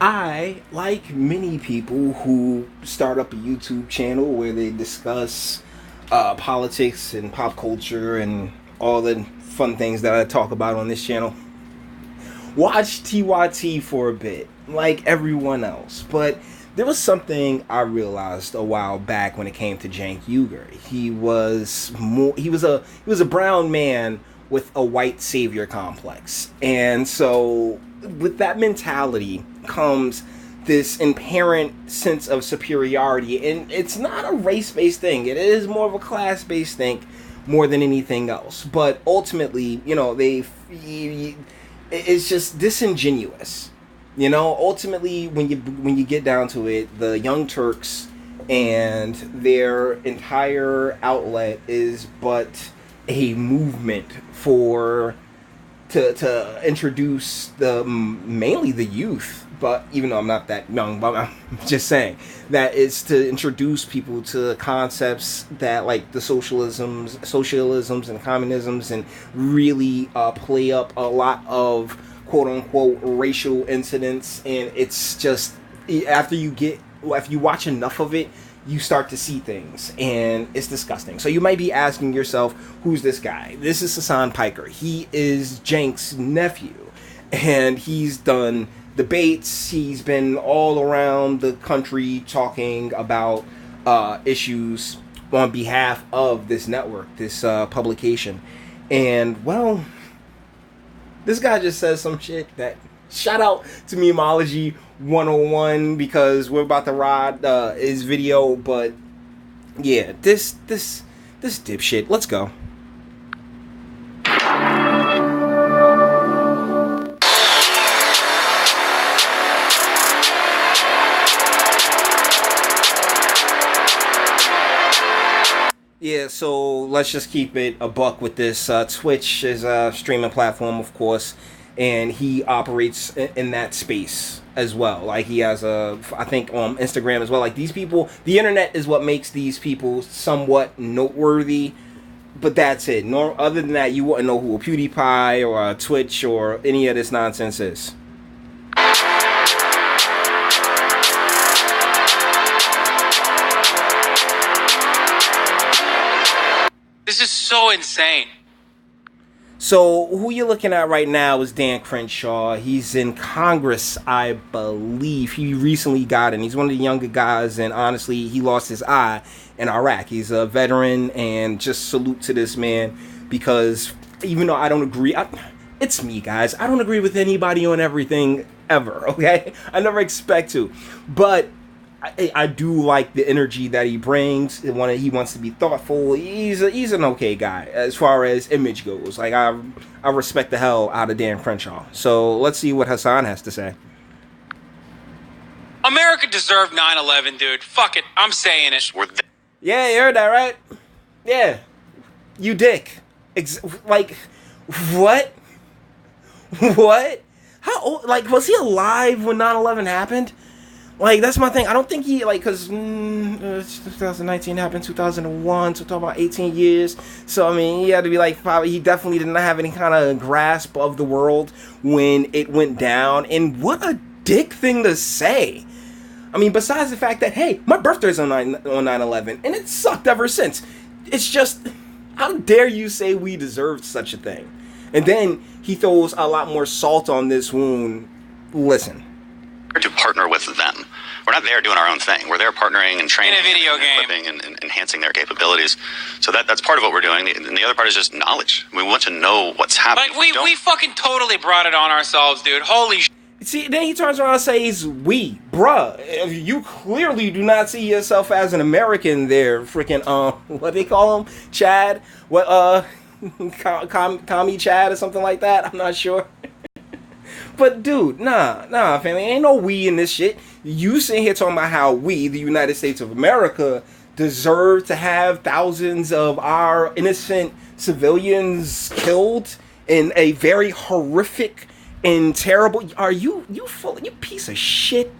I, like many people who start up a YouTube channel where they discuss politics and pop culture and all the fun things that I talk about on this channel, watch TYT for a bit, like everyone else. But there was something I realized a while back when it came to Cenk Uygur. He was a brown man with a white savior complex. And so with that mentality comes this inherent sense of superiority, and it's not a race-based thing. It is more of a class-based thing more than anything else. But ultimately, it's just disingenuous. Ultimately, when you get down to it, the Young Turks and their entire outlet is but a movement to introduce mainly the youth. But even though I'm not that young, but I'm just saying that it's to introduce people to concepts that like the socialisms and communisms, and really play up a lot of quote unquote racial incidents. And it's just after you watch enough of it, you start to see things, and it's disgusting. So you might be asking yourself, who's this guy? This is Hasan Piker. He is Cenk's nephew, and he's done debates. He's been all around the country talking about issues on behalf of this network, this publication. And, well, this guy just says some shit that... Shout out to Memology 101, because we're about to ride his video. But yeah, this dipshit. Let's go. Yeah, so let's just keep it a buck with this. Twitch is a streaming platform, of course, and he operates in that space as well. Like, he has I think on Instagram as well. Like, these people, the internet is what makes these people somewhat noteworthy, but that's it. Other than that, you wouldn't know who a PewDiePie or a Twitch or any of this nonsense is. This is so insane. So who you're looking at right now is Dan Crenshaw. He's in Congress, I believe. He recently got in. He's one of the younger guys, and honestly, he lost his eye in Iraq. He's a veteran, and just salute to this man, because even though I don't agree, it's me, guys. I don't agree with anybody on everything ever, okay? I never expect to. But I do like the energy that he brings. He wants to be thoughtful. He's an okay guy as far as image goes. Like, I respect the hell out of Dan Crenshaw. So let's see what Hasan has to say. America deserved 9/11, dude. Fuck it, I'm saying it. Yeah, you heard that, right? Yeah, you dick. Like, what? What? How old? Like, was he alive when 9/11 happened? Like, that's my thing. I don't think he, like, because 2019 happened, 2001, so talking about 18 years. So, I mean, he had to be, like, probably, he definitely did not have any kind of grasp of the world when it went down. And what a dick thing to say. I mean, besides the fact that, hey, my birthday's on 9/11, and it sucked ever since. It's just, how dare you say we deserved such a thing? And then he throws a lot more salt on this wound. Listen. To partner with them. We're not there doing our own thing. We're there partnering and training, in a video and game, equipping and enhancing their capabilities. So that's part of what we're doing. And the other part is just knowledge. We want to know what's happening. Like, we fucking totally brought it on ourselves, dude. Holy shit. See, then he turns around and says, we. Bruh, you clearly do not see yourself as an American there, freaking, what they call him? Chad? What, commie Chad or something like that? I'm not sure. But, dude, nah, family. Ain't no we in this shit. You sitting here talking about how we, the United States of America, deserve to have thousands of our innocent civilians killed in a very horrific and terrible... Are you piece of shit?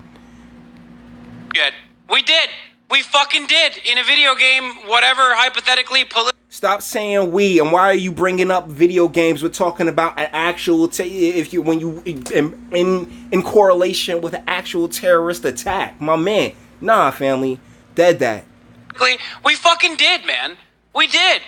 We did. We fucking did. In a video game, whatever, hypothetically, Stop saying we, and why are you bringing up video games? We're talking about an actual, in correlation with an actual terrorist attack. My man, nah, family, dead that. We fucking did, man. We did.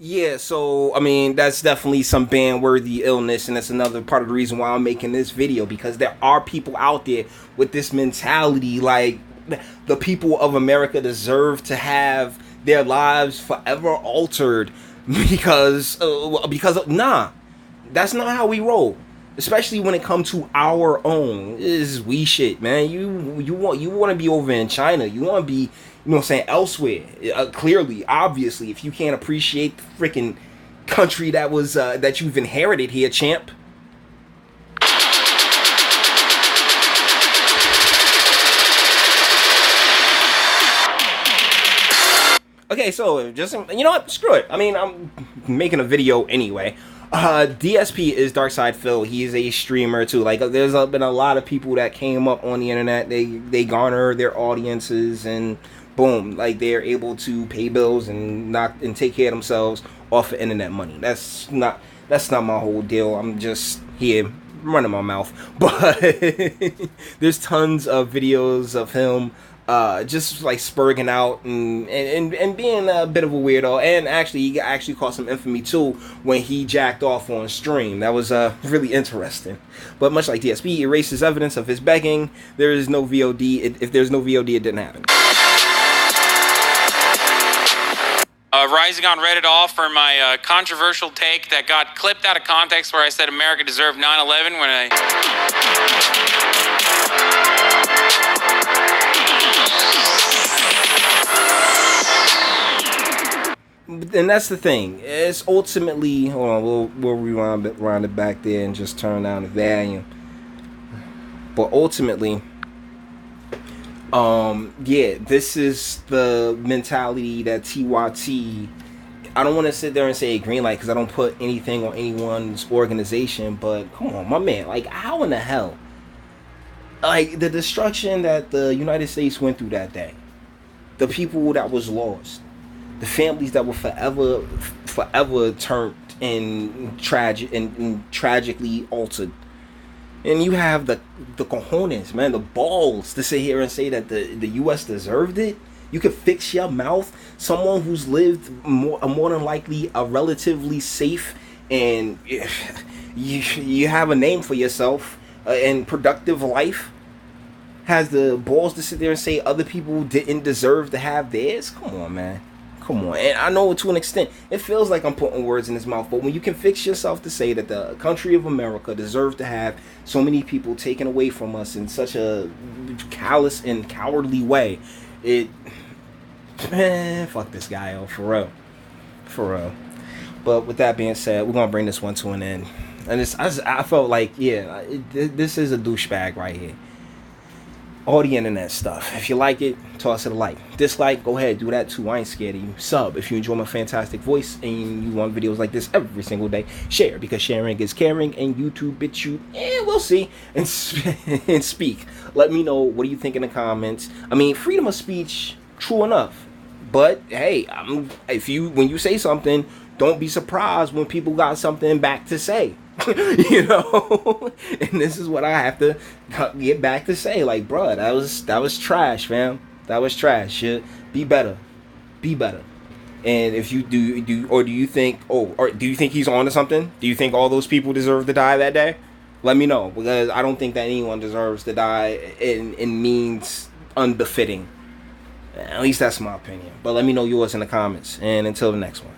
Yeah, so, I mean, that's definitely some ban-worthy illness, and that's another part of the reason why I'm making this video, because there are people out there with this mentality, like, the people of America deserve to have their lives forever altered because nah, that's not how we roll. Especially when it comes to our own. This is we shit, man. You want to be over in China. You want to be, you know what I'm saying, elsewhere. Clearly, obviously, if you can't appreciate the freaking country that was that you've inherited here, champ. Okay, so just, you know what? Screw it. I mean, I'm making a video anyway. DSP is Darkside Phil. He is a streamer too. Like, there's been a lot of people that came up on the internet. They garner their audiences, and boom, like, they're able to pay bills and take care of themselves off of internet money. That's not my whole deal. I'm just here running my mouth. But there's tons of videos of him just like spurging out and being a bit of a weirdo, and he actually caused some infamy too when he jacked off on stream. That was really interesting. But much like DSP erases evidence of his begging, there is no VOD. If there's no VOD, it didn't happen. Rising on Reddit off for my controversial take that got clipped out of context, where I said America deserved 9/11 when And that's the thing. It's ultimately, hold on, we'll rewind it back there and just turn down the volume. But ultimately, yeah, this is the mentality that TYT. I don't want to sit there and say green light, because I don't put anything on anyone's organization. But come on, my man, like, how in the hell, like, the destruction that the United States went through that day, the people that was lost, the families that were forever turned and tragically altered. And you have the cojones, man, the balls to sit here and say that the U.S. deserved it. You could fix your mouth. Someone who's lived more than likely a relatively safe, and you have a name for yourself, and productive life, has the balls to sit there and say other people didn't deserve to have theirs. Come on, man. Come on. And I know to an extent it feels like I'm putting words in his mouth, but when you can fix yourself to say that the country of America deserves to have so many people taken away from us in such a callous and cowardly way, fuck this guy, for real. But with that being said, we're gonna bring this one to an end. And I felt like, yeah, this is a douchebag right here. All the internet stuff. If you like it, toss it a like. Dislike, go ahead, do that too. I ain't scared of you. Sub if you enjoy my fantastic voice and you want videos like this every single day. Share, because sharing is caring. And YouTube, BitChute, we'll see. And speak. Let me know, what do you think in the comments? I mean, freedom of speech, true enough. But hey, when you say something, don't be surprised when people got something back to say. You know, and this is what I have to get back to say. Like, bruh, that was trash, fam. That was trash. Be better. And if you do you think he's on to something? Do you think all those people deserve to die that day? Let me know, because I don't think that anyone deserves to die in means unbefitting. At least that's my opinion. But let me know yours in the comments. And until the next one.